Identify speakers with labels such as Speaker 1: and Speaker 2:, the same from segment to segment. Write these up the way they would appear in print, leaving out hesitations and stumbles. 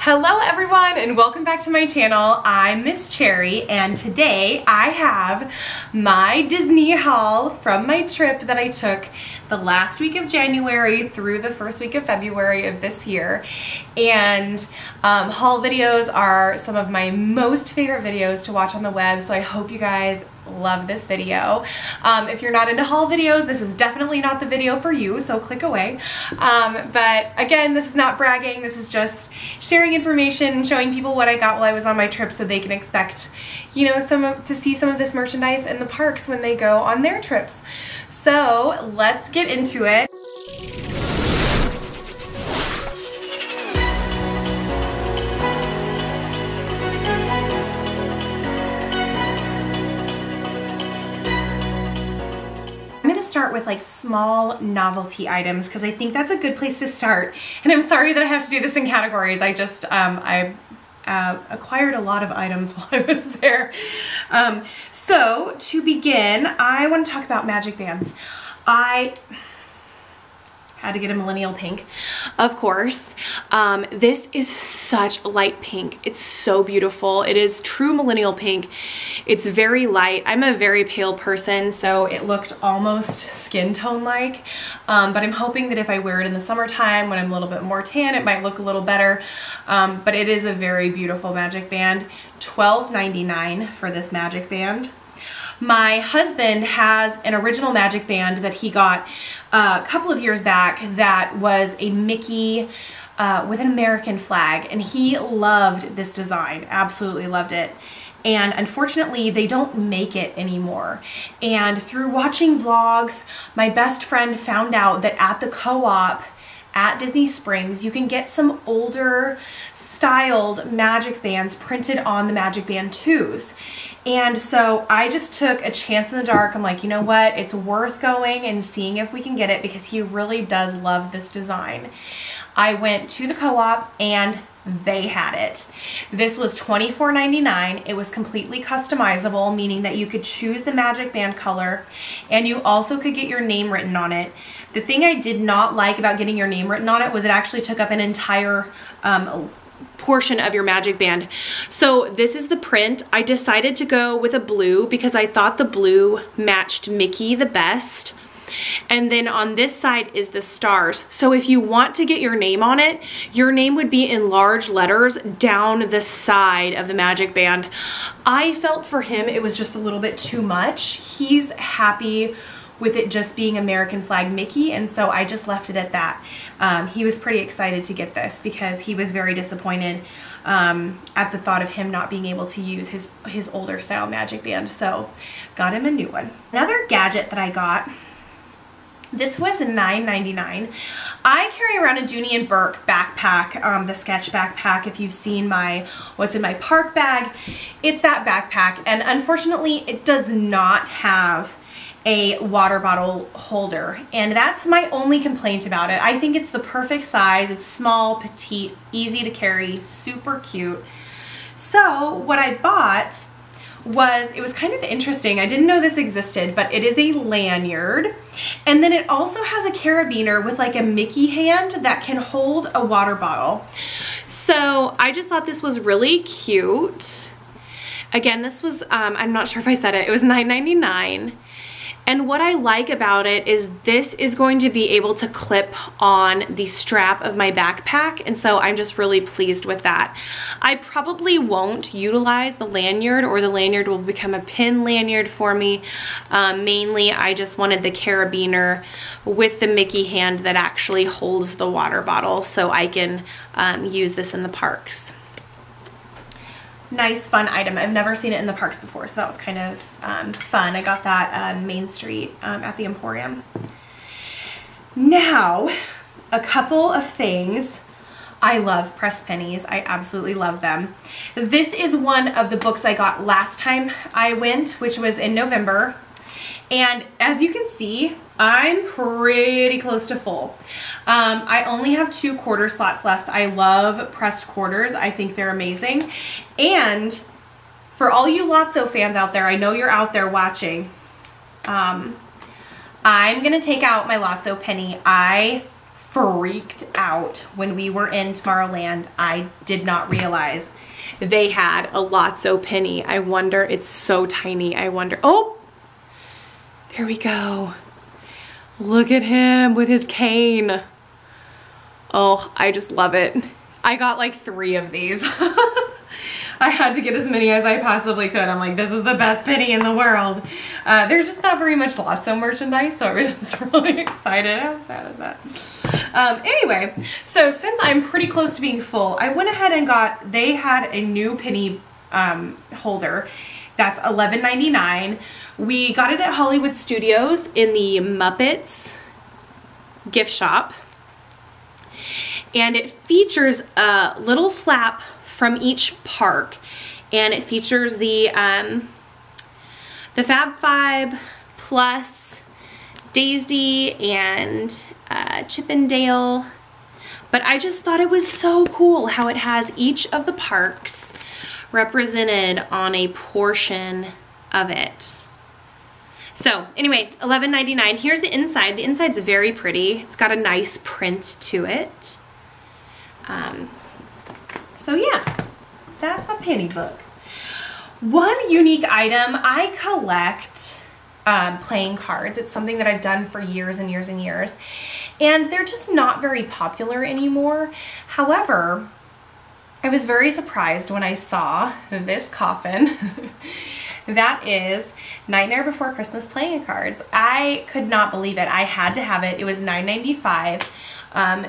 Speaker 1: Hello everyone and welcome back to my channel. I'm Miss Cherry and today I have my Disney haul from my trip that I took the last week of January through the first week of February of this year. And haul videos are some of my most favorite videos to watch on the web, so I hope you guys love this video. If you're not into haul videos, this is definitely not the video for you, so click away. But again, this is not bragging, this is just sharing information, showing people what I got while I was on my trip so they can expect, you know, to see some of this merchandise in the parks when they go on their trips. So let's get into it. Start with like small novelty items because I think that's a good place to start. And I'm sorry that I have to do this in categories. I just I acquired a lot of items while I was there. So to begin, I want to talk about magic bands. I had to get a millennial pink, of course. This is such light pink. It's so beautiful. It is true millennial pink. It's very light. I'm a very pale person, so it looked almost skin tone like, but I'm hoping that if I wear it in the summertime when I'm a little bit more tan, it might look a little better. But it is a very beautiful magic band. $12.99 for this magic band. My husband has an original magic band that he got a couple of years back that was a Mickey with an American flag, and he loved this design, absolutely loved it. And unfortunately, they don't make it anymore. And through watching vlogs, my best friend found out that at the co-op at Disney Springs, you can get some older styled magic bands printed on the Magic Band 2s. And so I just took a chance in the dark. I'm like, you know what? It's worth going and seeing if we can get it because he really does love this design. I went to the co-op and they had it. This was $24.99. It was completely customizable, meaning that you could choose the magic band color and you also could get your name written on it. The thing I did not like about getting your name written on it was it actually took up an entire portion of your magic band. So this is the print. I decided to go with a blue because I thought the blue matched Mickey the best. And then on this side is the stars. So if you want to get your name on it, your name would be in large letters down the side of the magic band. I felt for him it was just a little bit too much. He's happy with it just being American flag Mickey, and so I just left it at that. He was pretty excited to get this because he was very disappointed at the thought of him not being able to use his older style magic band, so got him a new one. Another gadget that I got, this was $9.99. I carry around a Dooney and Burke backpack, the sketch backpack. If you've seen my What's in My Park bag, it's that backpack, and unfortunately it does not have a water bottle holder, and that's my only complaint about it. I think it's the perfect size. It's small, petite, easy to carry, super cute. So what I bought was, it was kind of interesting. I didn't know this existed, but it is a lanyard, and then it also has a carabiner with like a Mickey hand that can hold a water bottle. So I just thought this was really cute. Again, this was, I'm not sure if I said it, it was $9.99. And what I like about it is this is going to be able to clip on the strap of my backpack, and so I'm just really pleased with that. I probably won't utilize the lanyard, or the lanyard will become a pin lanyard for me. Mainly, I just wanted the carabiner with the Mickey hand that actually holds the water bottle so I can use this in the parks. Nice, fun item. I've never seen it in the parks before, so that was kind of fun. I got that on Main Street at the Emporium. Now, a couple of things. I love pressed pennies. I absolutely love them. This is one of the books I got last time I went, which was in November. And as you can see, I'm pretty close to full. I only have 2 quarter slots left. I love pressed quarters. I think they're amazing. And for all you Lotso fans out there, I know you're out there watching, I'm gonna take out my Lotso penny. I freaked out when we were in Tomorrowland. I did not realize they had a Lotso penny. I wonder, it's so tiny. I wonder, oh, there we go. Look at him with his cane. Oh, I just love it. I got like 3 of these. I had to get as many as I possibly could. I'm like, this is the best penny in the world. There's just not very much Lotso merchandise, so I was just really excited. How sad is that? Anyway, so since I'm pretty close to being full, I went ahead and they had a new penny holder that's $11.99. We got it at Hollywood Studios in the Muppets gift shop. And it features a little flap from each park, and it features the Fab Five plus Daisy and Chippendale. But I just thought it was so cool how it has each of the parks represented on a portion of it. So anyway, $11.99. Here's the inside. The inside's very pretty. It's got a nice print to it. So yeah, that's my penny book. One unique item, I collect playing cards. It's something that I've done for years and years and years, and they're just not very popular anymore. However, I was very surprised when I saw this coffin. That is Nightmare Before Christmas playing cards. I could not believe it. I had to have it. It was $9.95.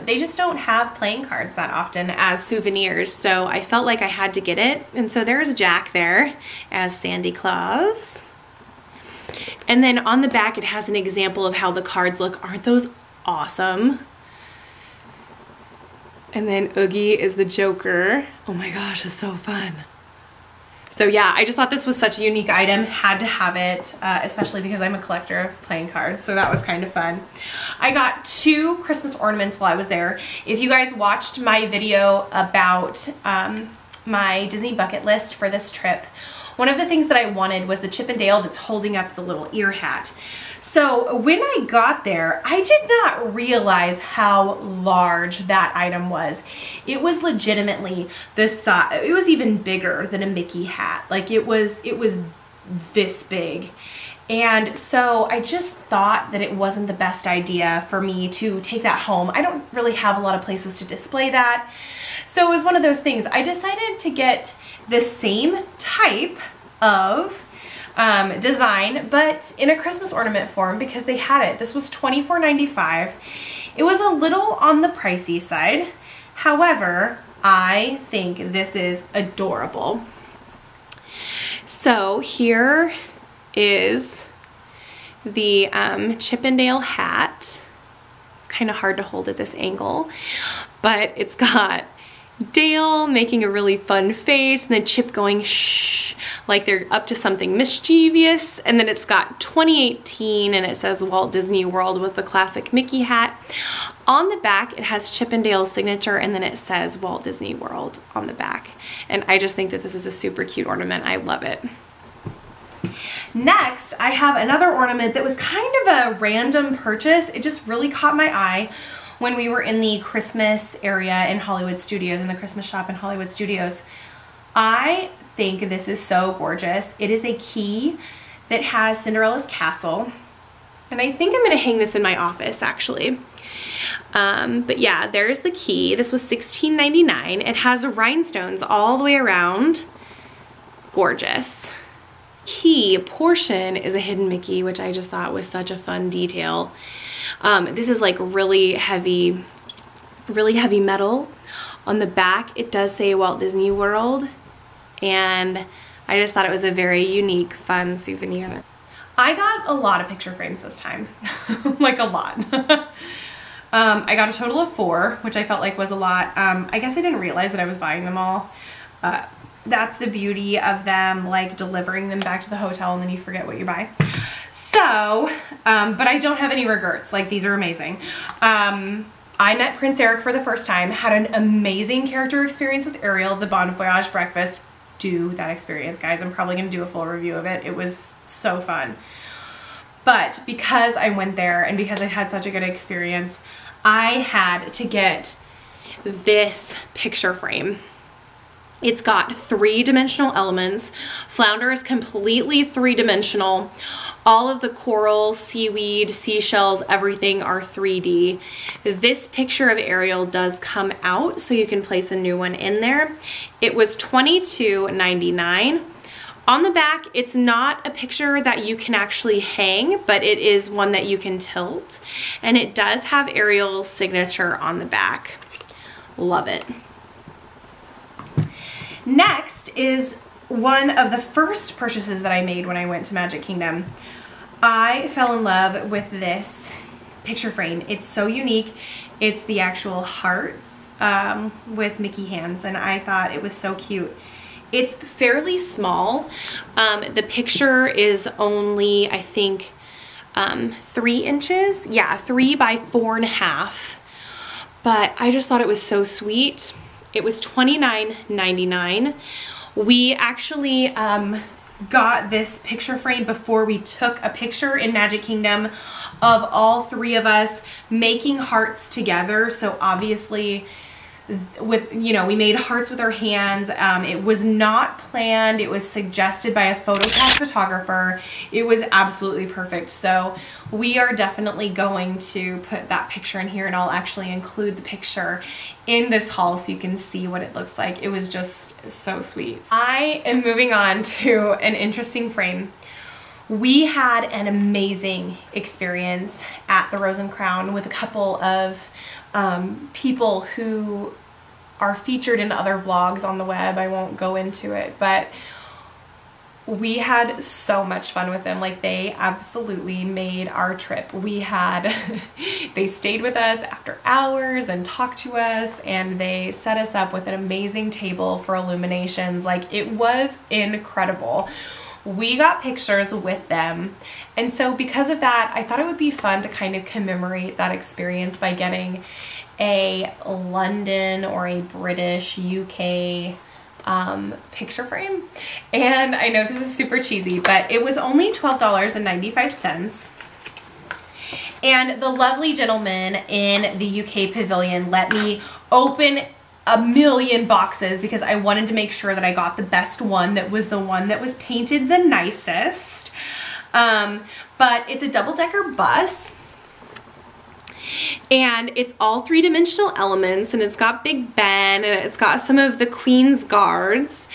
Speaker 1: They just don't have playing cards that often as souvenirs, so I felt like I had to get it. And so there's Jack there as Sandy Claus. And then on the back it has an example of how the cards look. Aren't those awesome? And then Oogie is the Joker. Oh my gosh, it's so fun. So yeah, I just thought this was such a unique item, had to have it, especially because I'm a collector of playing cards, so that was kind of fun. I got 2 Christmas ornaments while I was there. If you guys watched my video about my Disney bucket list for this trip, one of the things that I wanted was the Chippendale that's holding up the little ear hat. So when I got there, I did not realize how large that item was. It was legitimately the size, it was even bigger than a Mickey hat. Like it was this big. And so I just thought that it wasn't the best idea for me to take that home. I don't really have a lot of places to display that. So it was one of those things. I decided to get the same type of design, but in a Christmas ornament form because they had it. This was $24.95. It was a little on the pricey side. However, I think this is adorable. So here is the Chippendale hat. It's kind of hard to hold at this angle, but it's got Dale making a really fun face and then Chip going shh, like they're up to something mischievous. And then it's got 2018 and it says Walt Disney World with the classic Mickey hat. On the back it has Chippendale's signature and then it says Walt Disney World on the back. And I just think that this is a super cute ornament. I love it. Next, I have another ornament that was kind of a random purchase. It just really caught my eye when we were in the Christmas area in Hollywood Studios, in the Christmas shop in Hollywood Studios. I think this is so gorgeous. It is a key that has Cinderella's castle. And I think I'm gonna hang this in my office actually. But yeah, there's the key. This was $16.99. It has rhinestones all the way around. Gorgeous. Key portion is a hidden Mickey, which I just thought was such a fun detail. This is like really heavy metal. On the back, it does say Walt Disney World, and I just thought it was a very unique, fun souvenir. I got a lot of picture frames this time, like a lot. I got a total of 4, which I felt like was a lot. I guess I didn't realize that I was buying them all. That's the beauty of them, like delivering them back to the hotel and then you forget what you buy. So, but I don't have any regrets. Like, these are amazing. I met Prince Eric for the first time, had an amazing character experience with Ariel, the Bon Voyage breakfast. Do that experience, guys. I'm probably gonna do a full review of it. It was so fun. But because I went there and because I had such a good experience, I had to get this picture frame. It's got 3-dimensional elements. Flounder is completely 3-dimensional. All of the coral, seaweed, seashells, everything are 3D. This picture of Ariel does come out, so you can place a new one in there. It was $22.99. On the back, it's not a picture that you can actually hang, but it is one that you can tilt. And it does have Ariel's signature on the back. Love it. Next is one of the first purchases that I made when I went to Magic Kingdom. I fell in love with this picture frame. It's so unique. It's the actual hearts with Mickey hands, and I thought it was so cute. It's fairly small. The picture is only, I think, 3 inches. Yeah, 3 by 4.5. But I just thought it was so sweet. It was $29.99. We actually got this picture frame before we took a picture in Magic Kingdom of all 3 of us making hearts together. So obviously, with, you know, we made hearts with our hands. It was not planned. It was suggested by a PhotoPass photographer. It was absolutely perfect. So we are definitely going to put that picture in here, and I'll actually include the picture in this haul so you can see what it looks like. It was just so sweet. I am moving on to an interesting frame. We had an amazing experience at the Rose and Crown with a couple of people who are featured in other vlogs on the web. I won't go into it, but we had so much fun with them. Like, they absolutely made our trip. We had, they stayed with us after hours and talked to us, and they set us up with an amazing table for illuminations. Like, it was incredible. We got pictures with them, and so because of that, I thought it would be fun to kind of commemorate that experience by getting a London or a British UK picture frame. And I know this is super cheesy, but it was only $12.95. And the lovely gentleman in the UK pavilion let me open a million boxes because I wanted to make sure that I got the best one, that was the one that was painted the nicest. But it's a double-decker bus, and it's all 3-dimensional elements, and it's got Big Ben, and it's got some of the Queen's Guards,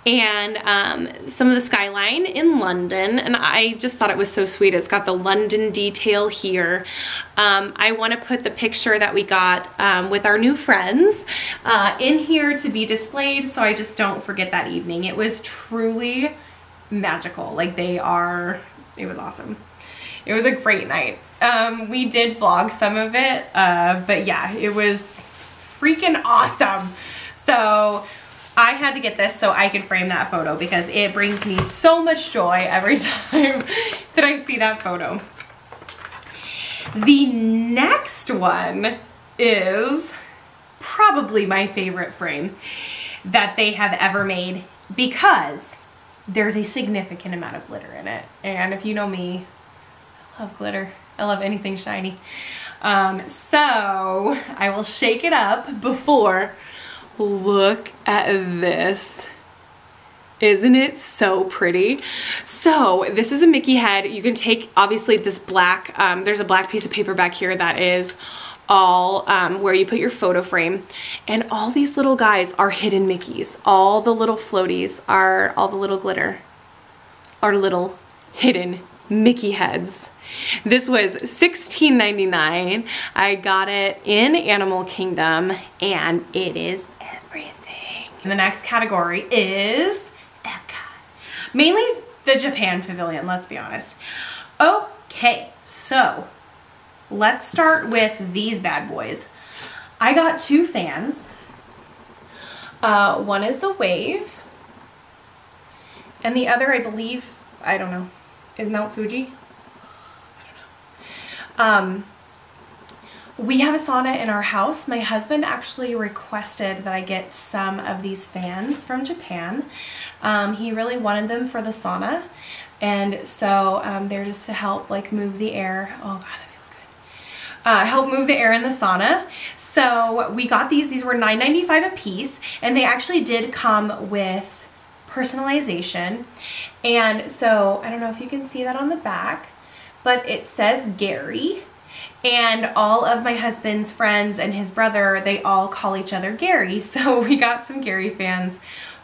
Speaker 1: and some of the skyline in London, and I just thought it was so sweet. It's got the London detail here. I want to put the picture that we got with our new friends in here to be displayed, so I just don't forget that evening. It was truly magical. Like, it was awesome. It was a great night. We did vlog some of it, but yeah, it was freaking awesome. So I had to get this so I could frame that photo because it brings me so much joy every time that I see that photo. The next one is probably my favorite frame that they have ever made because there's a significant amount of glitter in it. And if you know me, I love glitter. I love anything shiny. So I will shake it up before. Look at this. Isn't it so pretty? So this is a Mickey head. You can take, obviously, this black, there's a black piece of paper back here that is all where you put your photo frame, and all these little guys are hidden Mickeys. All the little floaties are, all the little glitter are little hidden Mickey heads. This was $16.99. I got it in Animal Kingdom, and it is everything. And the next category is Epcot. Mainly the Japan Pavilion, let's be honest. Okay, so let's start with these bad boys. I got 2 fans. One is the Wave, and the other, I believe, I don't know, is Mount Fuji? I don't know. We have a sauna in our house. My husband actually requested that I get some of these fans from Japan. He really wanted them for the sauna, and so they're just to help like move the air. Oh god, that feels help move the air in the sauna. So we got these were $9.95 a piece, and they actually did come with personalization. And so I don't know if you can see that on the back, but it says Gary, and all of my husband's friends and his brother, they all call each other Gary. So we got some Gary fans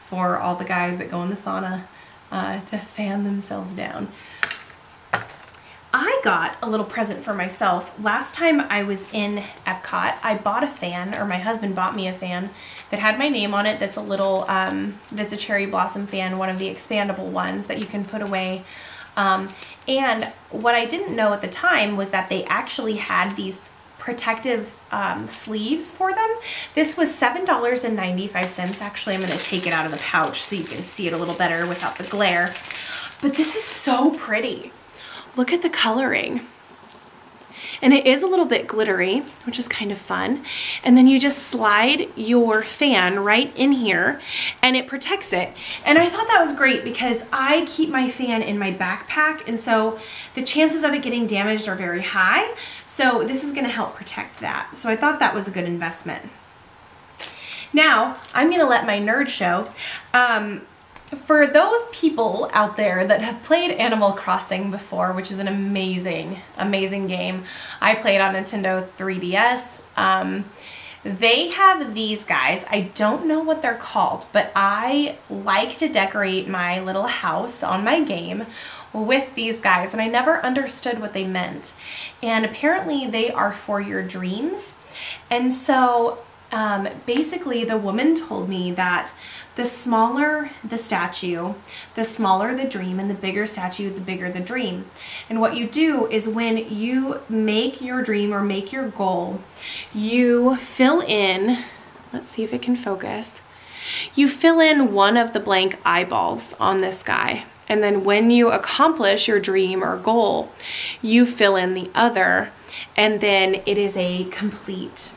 Speaker 1: for all the guys that go in the sauna to fan themselves down. I got a little present for myself. Last time I was in Epcot, I bought a fan, or my husband bought me a fan that had my name on it. That's a little, that's a cherry blossom fan, one of the expandable ones that you can put away. And what I didn't know at the time was that they actually had these protective sleeves for them. This was $7.95. Actually, I'm going to take it out of the pouch so you can see it a little better without the glare. But this is so pretty. Look at the coloring. And it is a little bit glittery, which is kind of fun. And then you just slide your fan right in here and it protects it. And I thought that was great because I keep my fan in my backpack, and so the chances of it getting damaged are very high. So this is gonna help protect that. So I thought that was a good investment. Now, I'm gonna let my nerd show. For those people out there that have played Animal Crossing before, which is an amazing, amazing game. I played on Nintendo 3DS. They have these guys. I don't know what they're called, but I like to decorate my little house on my game with these guys, and I never understood what they meant. And apparently they are for your dreams. And so basically the woman told me that the smaller the statue, the smaller the dream, and the bigger statue, the bigger the dream. And what you do is when you make your dream or make your goal, you fill in, let's see if it can focus, you fill in one of the blank eyeballs on this guy. And then when you accomplish your dream or goal, you fill in the other, and then it is a complete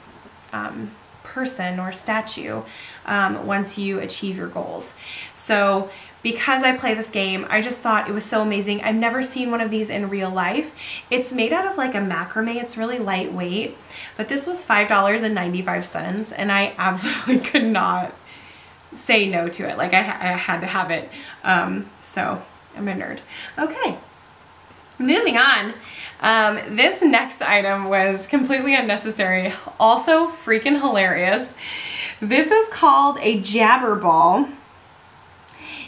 Speaker 1: person or statue once you achieve your goals. So because I play this game, I just thought it was so amazing. I've never seen one of these in real life. It's made out of like a macrame. It's really lightweight, but this was $5.95, and I absolutely could not say no to it. Like I had to have it. So I'm a nerd. Okay, moving on. This next item was completely unnecessary, also freaking hilarious. This is called a jabber ball.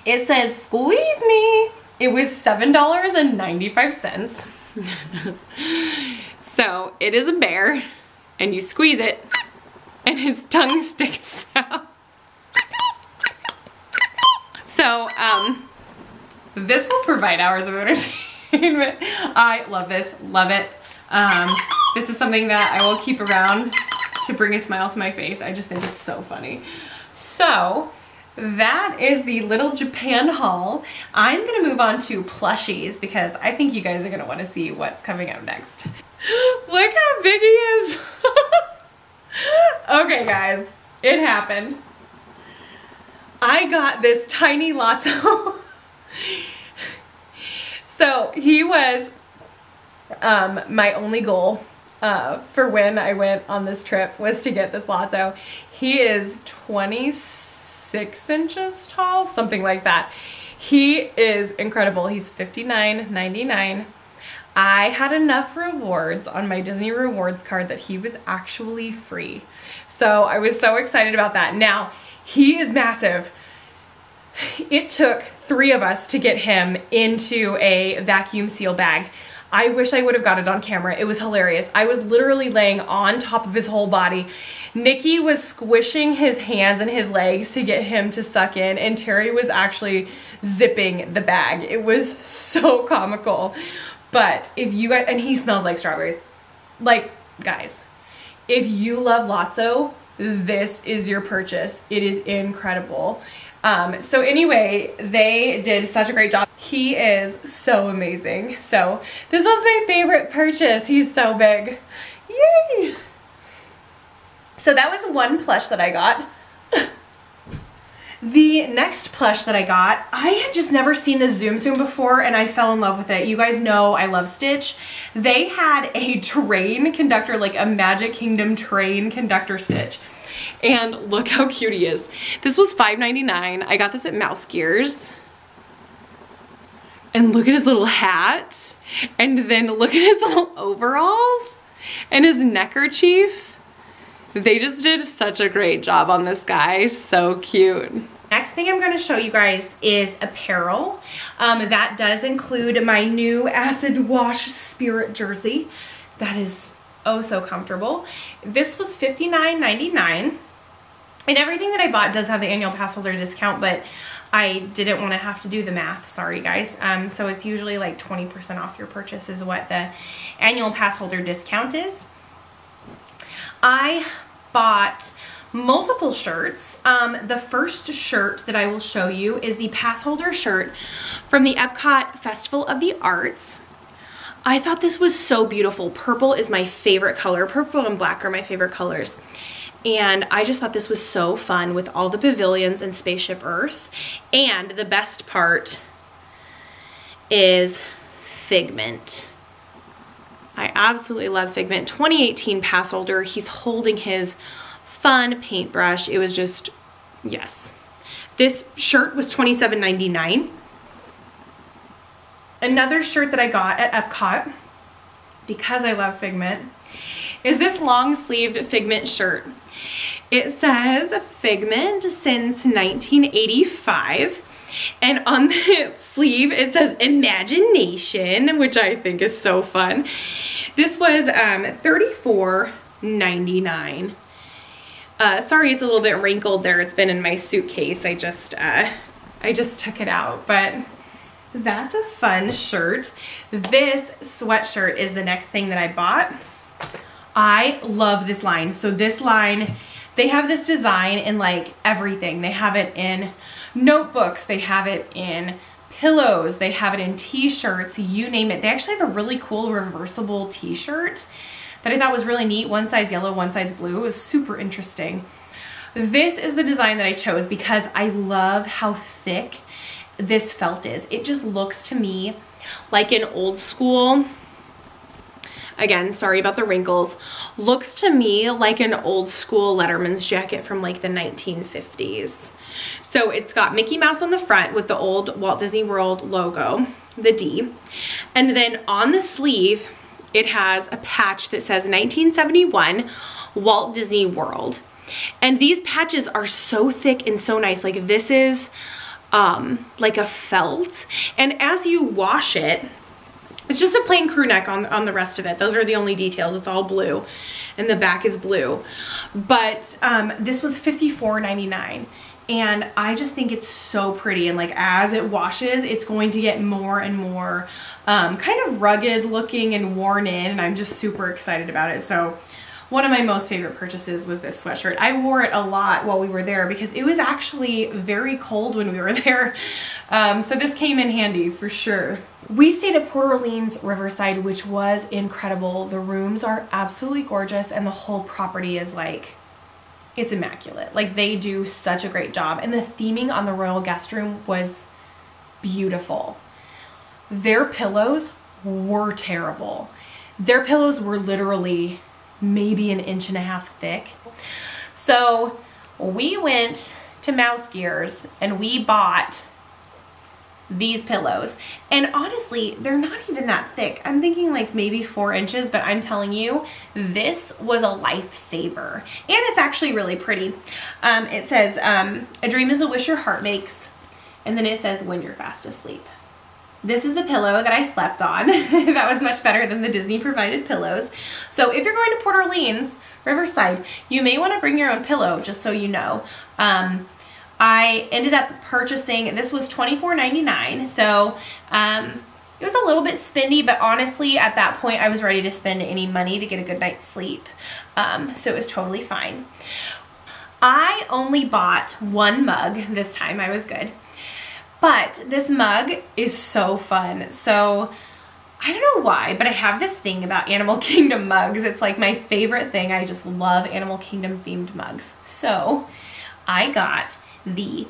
Speaker 1: It says, squeeze me. It was $7.95. So it is a bear, and you squeeze it, and his tongue sticks out. So, this will provide hours of entertainment. I love this, love it. This is something that I will keep around to bring a smile to my face. I just think it's so funny. So that is the little Japan haul. I'm gonna move on to plushies because I think you guys are gonna wanna see what's coming up next. Look how big he is. Okay guys, it happened. I got this tiny Lotso. So he was my only goal for when I went on this trip was to get this Lotso. He is 26 inches tall, something like that. He is incredible. He's $59.99. I had enough rewards on my Disney rewards card that he was actually free. So I was so excited about that. Now, he is massive. It took 3 of us to get him into a vacuum seal bag. I wish I would have got it on camera. It was hilarious. I was literally laying on top of his whole body. Nikki was squishing his hands and his legs to get him to suck in, and Terry was actually zipping the bag. It was so comical. But if you guys, and he smells like strawberries. Like, guys, if you love Lotso, this is your purchase. It is incredible. So anyway, they did such a great job. He is so amazing. So this was my favorite purchase. He's so big. Yay! So that was one plush that I got. The next plush that I got, I had just never seen the Zoom Zoom before and I fell in love with it. You guys know I love Stitch. They had a train conductor, like a Magic Kingdom train Conductor Stitch. And look how cute he is. This was $5.99. I got this at Mouse Gears. And look at his little hat. And then look at his little overalls and his neckerchief. They just did such a great job on this guy. So cute. Next thing I'm going to show you guys is apparel. That does include my new acid wash Spirit jersey. That is oh so comfortable. This was $59.99. And everything that I bought does have the annual pass holder discount, but I didn't want to have to do the math. Sorry guys. So it's usually like 20% off your purchase is what the annual pass holder discount is. I bought multiple shirts. The first shirt that I will show you is the pass holder shirt from the Epcot Festival of the Arts. I thought this was so beautiful. Purple is my favorite color. Purple and black are my favorite colors. And I just thought this was so fun with all the pavilions and Spaceship Earth. And the best part is Pigment. I absolutely love Pigment. 2018 pass holder. He's holding his fun paintbrush. It was just, yes. This shirt was $27.99. Another shirt that I got at Epcot, because I love Pigment, is this long sleeved Pigment shirt. It says Pigment since 1985. And on the sleeve, it says Imagination, which I think is so fun. This was $34.99. Sorry, it's a little bit wrinkled there. It's been in my suitcase. I just took it out, but that's a fun shirt. This sweatshirt is the next thing that I bought. I love this line. So this line, they have this design in like everything. They have it in notebooks, they have it in pillows, they have it in t-shirts, you name it. They actually have a really cool reversible t-shirt that I thought was really neat. One side's yellow, one side's blue. It was super interesting. This is the design that I chose because I love how thick this felt is. It just looks to me like an old school, again, sorry about the wrinkles, looks to me like an old school Letterman's jacket from like the 1950s. So it's got Mickey Mouse on the front with the old Walt Disney World logo, the D. And then on the sleeve, it has a patch that says 1971 Walt Disney World. And these patches are so thick and so nice. Like this is like a felt. And as you wash it, it's just a plain crew neck on the rest of it. Those are the only details. It's all blue and the back is blue. But this was $54.99. And I just think it's so pretty. And like as it washes, it's going to get more and more kind of rugged looking and worn in. And I'm just super excited about it. So one of my most favorite purchases was this sweatshirt. I wore it a lot while we were there because it was actually very cold when we were there. So this came in handy for sure. We stayed at Port Orleans Riverside, which was incredible. The rooms are absolutely gorgeous and the whole property is like, it's immaculate. Like they do such a great job. And the theming on the Royal Guest Room was beautiful. Their pillows were terrible. Their pillows were literally maybe 1.5 inches thick. So we went to Mouse Gears and we bought these pillows. And honestly, they're not even that thick. I'm thinking like maybe 4 inches, but I'm telling you, this was a lifesaver. And it's actually really pretty. It says, a dream is a wish your heart makes. And then it says, when you're fast asleep. This is the pillow that I slept on. That was much better than the Disney provided pillows. So if you're going to Port Orleans Riverside, you may want to bring your own pillow, just so you know. I ended up purchasing, this was $24.99, so it was a little bit spendy, but honestly at that point I was ready to spend any money to get a good night's sleep, so it was totally fine. I only bought one mug this time. I was good, but this mug is so fun. So I don't know why, but I have this thing about Animal Kingdom mugs. It's like my favorite thing. I just love Animal Kingdom themed mugs. So I got the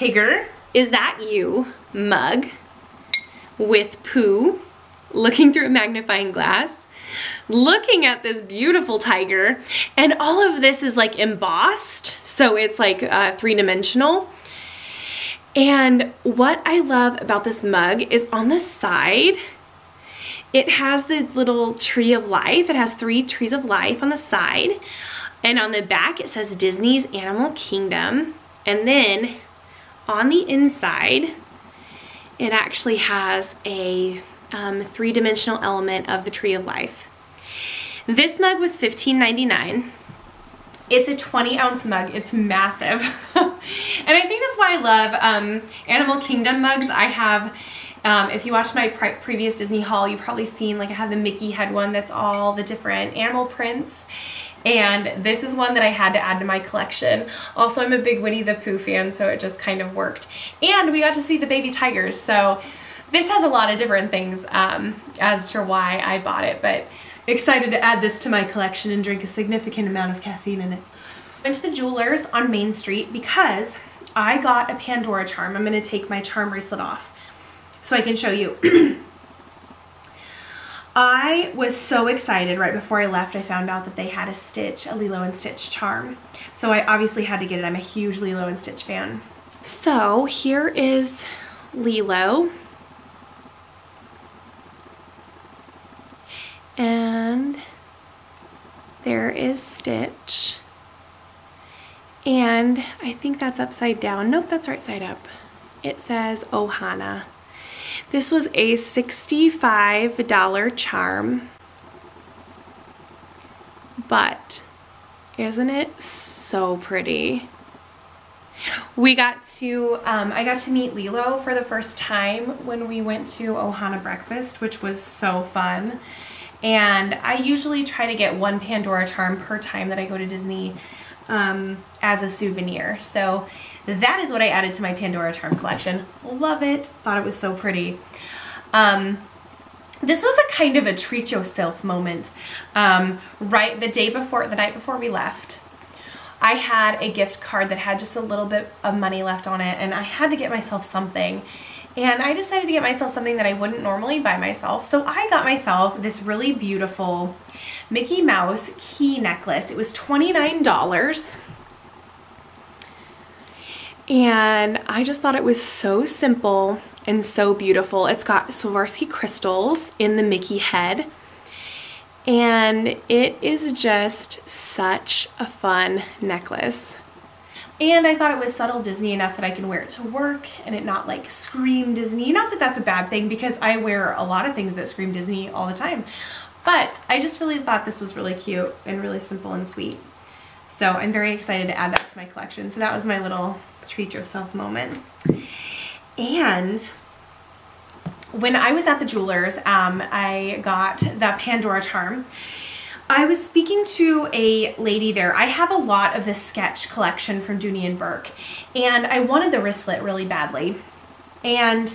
Speaker 1: Tigger, is that you mug with Pooh looking through a magnifying glass, looking at this beautiful tiger, and all of this is like embossed, so it's like three-dimensional. And what I love about this mug is on the side, it has the little tree of life. It has 3 trees of life on the side. And on the back, it says Disney's Animal Kingdom. And then on the inside, it actually has a 3-dimensional element of the tree of life. This mug was $15.99. It's a 20-ounce mug. It's massive. And I think that's why I love Animal Kingdom mugs. I have, if you watched my previous Disney haul, you've probably seen, like, I have the Mickey head one that's all the different animal prints. And this is one that I had to add to my collection. Also, I'm a big Winnie the Pooh fan, so it just kind of worked. And we got to see the baby tigers. So this has a lot of different things as to why I bought it. But excited to add this to my collection and drink a significant amount of caffeine in it. Went to the jewelers on Main Street because I got a Pandora Charm. I'm going to take my charm bracelet off so I can show you. I was so excited. Right before I left, I found out that they had a Lilo and Stitch charm. So I obviously had to get it. I'm a huge Lilo and Stitch fan. So here is Lilo. And there is Stitch. And I think that's upside down. Nope, that's right side up. It says Ohana. This was a $65 charm. But isn't it so pretty? We got to, I got to meet Lilo for the first time when we went to Ohana breakfast, which was so fun. And I usually try to get 1 Pandora charm per time that I go to Disney as a souvenir. So that is what I added to my Pandora charm collection. Love it. Thought it was so pretty. This was a kind of a treat yourself moment. Right the night before we left, I had a gift card that had just a little bit of money left on it, and I had to get myself something. And I decided to get myself something that I wouldn't normally buy myself. So I got myself this really beautiful Mickey Mouse key necklace. It was $29. And I just thought it was so simple and so beautiful. It's got Swarovski crystals in the Mickey head. And it is just such a fun necklace. And I thought it was subtle Disney enough that I can wear it to work and it not like scream Disney. Not that that's a bad thing, because I wear a lot of things that scream Disney all the time. But I just really thought this was really cute and really simple and sweet. So I'm very excited to add that to my collection. So that was my little treat yourself moment. And when I was at the jewelers, I got the Pandora Charm. I was speaking to a lady there. I have a lot of the sketch collection from Dooney and Burke, and I wanted the wristlet really badly. And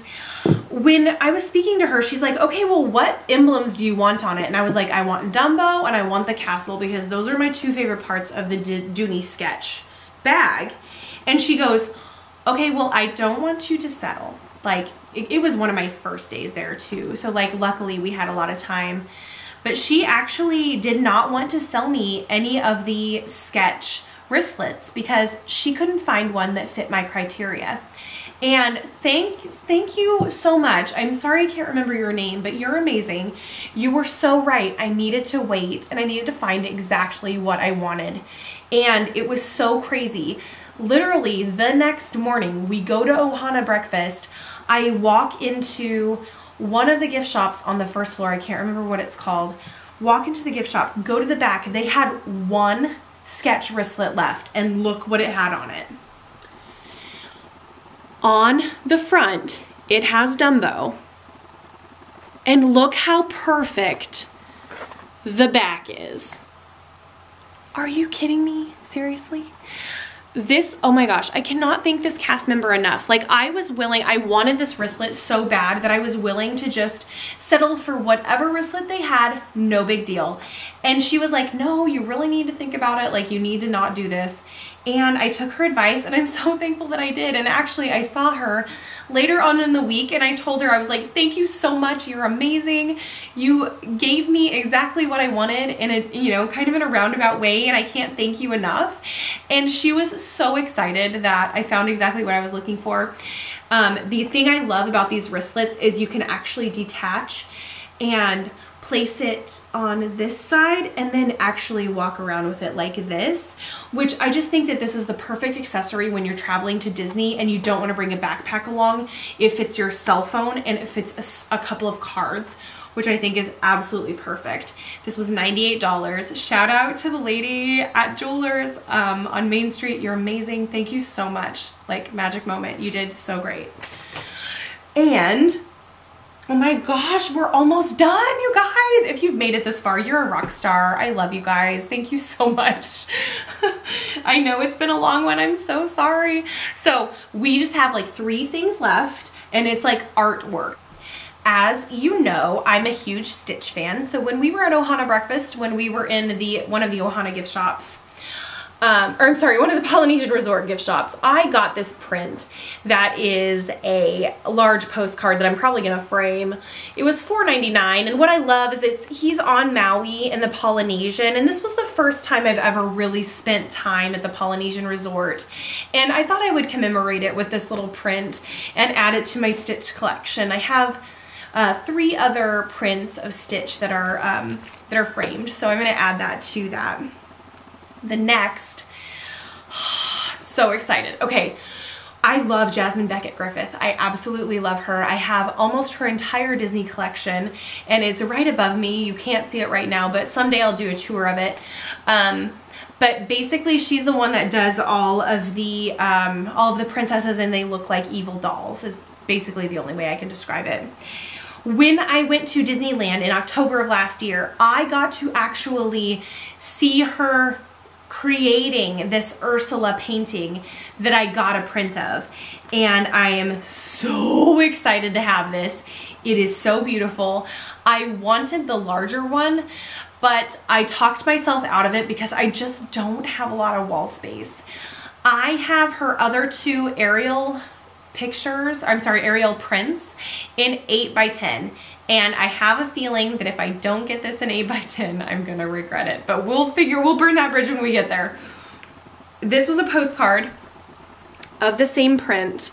Speaker 1: when I was speaking to her, she's like, okay, well, what emblems do you want on it? And I was like, I want Dumbo and I want the castle, because those are my 2 favorite parts of the Dooney sketch bag. And she goes, okay, well, I don't want you to settle. Like, it was one of my first days there too. So like, luckily we had a lot of time. But she actually did not want to sell me any of the sketch wristlets because she couldn't find one that fit my criteria. And thank you so much. I'm sorry I can't remember your name, but you're amazing. You were so right. I needed to wait and I needed to find exactly what I wanted. And it was so crazy. Literally the next morning, we go to Ohana breakfast. I walk into one of the gift shops on the first floor. I can't remember what it's called. Walk into the gift shop, go to the back. They had 1 sketch wristlet left, and look what it had on it. On the front, it has Dumbo. And look how perfect the back is. Are you kidding me? Seriously? This, oh my gosh, I cannot thank this cast member enough. Like, I wanted this wristlet so bad that I was willing to just settle for whatever wristlet they had, no big deal. And she was like, no, you really need to think about it. Like, you need to not do this. and I took her advice, and I'm so thankful that I did. And actually I saw her later on in the week, and I told her, I was like, thank you so much, you're amazing. You gave me exactly what I wanted in a, you know, kind of in a roundabout way, and I can't thank you enough. And she was so excited that I found exactly what I was looking for. The thing I love about these wristlets is you can actually detach and place it on this side and then actually walk around with it like this, which I just think that this is the perfect accessory when you're traveling to Disney and you don't want to bring a backpack along. It fits your cell phone and it fits a couple of cards, which I think is absolutely perfect. This was $98. Shout out to the lady at Jewelers on Main Street. You're amazing. Thank you so much. Like, magic moment. You did so great. And oh my gosh, we're almost done, you guys. If you've made it this far, you're a rock star. I love you guys. Thank you so much. I know it's been a long one. I'm so sorry. So we just have like 3 things left, and it's like artwork. As you know, I'm a huge Stitch fan. So when we were at Ohana Breakfast, when we were in one of the Ohana gift shops, one of the Polynesian Resort gift shops, I got this print that is a large postcard that I'm probably gonna frame. It was $4.99, and what I love is he's on Maui in the Polynesian, and this was the first time I've ever really spent time at the Polynesian Resort, and I thought I would commemorate it with this little print and add it to my Stitch collection. I have 3 other prints of Stitch that are framed, so I'm gonna add that to that. The next, so excited. Okay, I love Jasmine Beckett Griffith. I absolutely love her. I have almost her entire Disney collection, and it's right above me. You can't see it right now, but someday I'll do a tour of it. But basically, she's the one that does all of the princesses, and they look like evil dolls, is basically the only way I can describe it. When I went to Disneyland in October of last year, I got to actually see her creating this Ursula painting that I got a print of, and I am so excited to have this. It is so beautiful. I wanted the larger one, but I talked myself out of it because I just don't have a lot of wall space. I have her other 2 aerial prints in 8x10. And I have a feeling that if I don't get this in 8x10, I'm gonna regret it. But we'll burn that bridge when we get there. This was a postcard of the same print,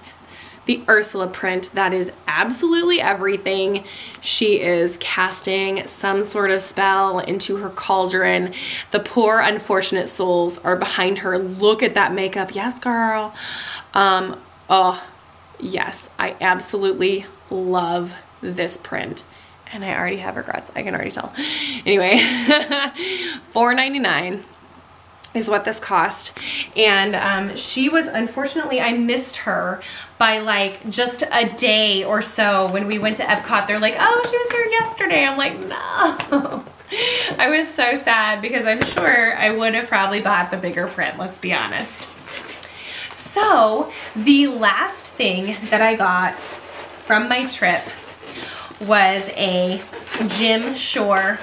Speaker 1: the Ursula print. That is absolutely everything. She is casting some sort of spell into her cauldron. The poor unfortunate souls are behind her. Look at that makeup. Yes, girl. Oh, yes, I absolutely love this print, and I already have regrets. I can already tell. Anyway, $4.99 is what this cost, and she was, unfortunately, I missed her by like just a day or so. When we went to Epcot, they're like, oh, she was here yesterday. I'm like, no. I was so sad because I'm sure I would have probably bought the bigger print, let's be honest. So the last thing that I got from my trip was a Jim Shore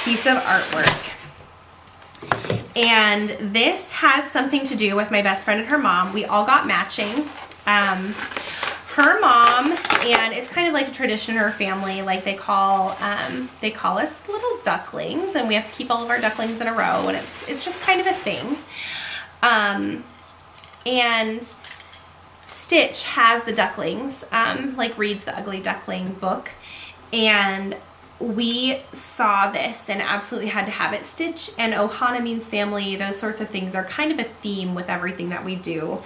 Speaker 1: piece of artwork. And this has something to do with my best friend and her mom. We all got matching. Her mom, and it's kind of like a tradition in her family, like they call us little ducklings, and we have to keep all of our ducklings in a row, and it's just kind of a thing. And Stitch has the ducklings, like reads the Ugly Duckling book, and we saw this and absolutely had to have it. Stitch and Ohana means family. Those sorts of things are kind of a theme with everything that we do.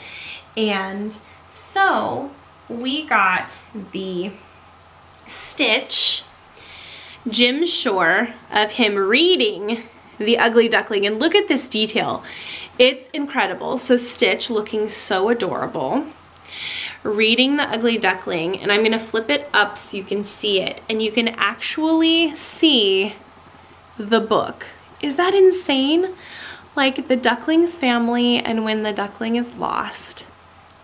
Speaker 1: And so we got the Stitch Jim Shore of him reading the Ugly Duckling, and look at this detail. It's incredible. So Stitch looking so adorable, reading the Ugly Duckling, and I'm gonna flip it up so you can see it, and you can actually see the book. Is that insane? Like the duckling's family and when the duckling is lost.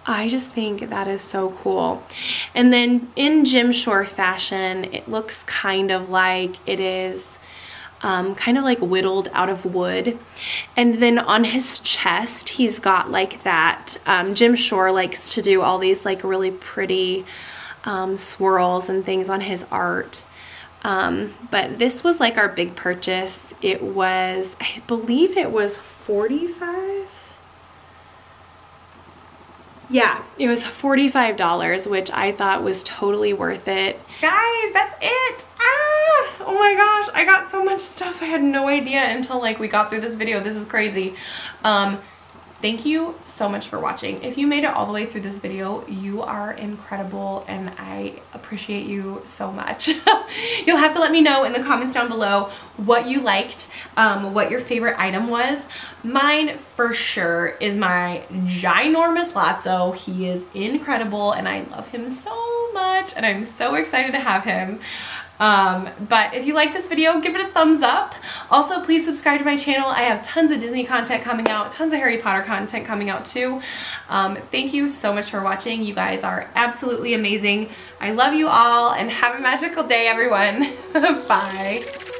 Speaker 1: I just think that is so cool. And then in Jim Shore fashion, it looks kind of like it is kind of like whittled out of wood. And then on his chest, he's got like that, Jim Shore likes to do all these like really pretty swirls and things on his art. But this was like our big purchase. It was, I believe it was $45. Yeah, it was $45, which I thought was totally worth it. Guys, that's it. Ah, oh my gosh, I got so much stuff. I had no idea until like we got through this video. This is crazy. Thank you so much for watching. If you made it all the way through this video, you are incredible and I appreciate you so much. You'll have to let me know in the comments down below what you liked, what your favorite item was. Mine for sure is my ginormous Lotso. He is incredible and I love him so much and I'm so excited to have him. But if you like this video, give it a thumbs up. Also, please subscribe to my channel. I have tons of Disney content coming out, tons of Harry Potter content coming out too. Thank you so much for watching. You guys are absolutely amazing. I love you all and have a magical day, everyone. Bye.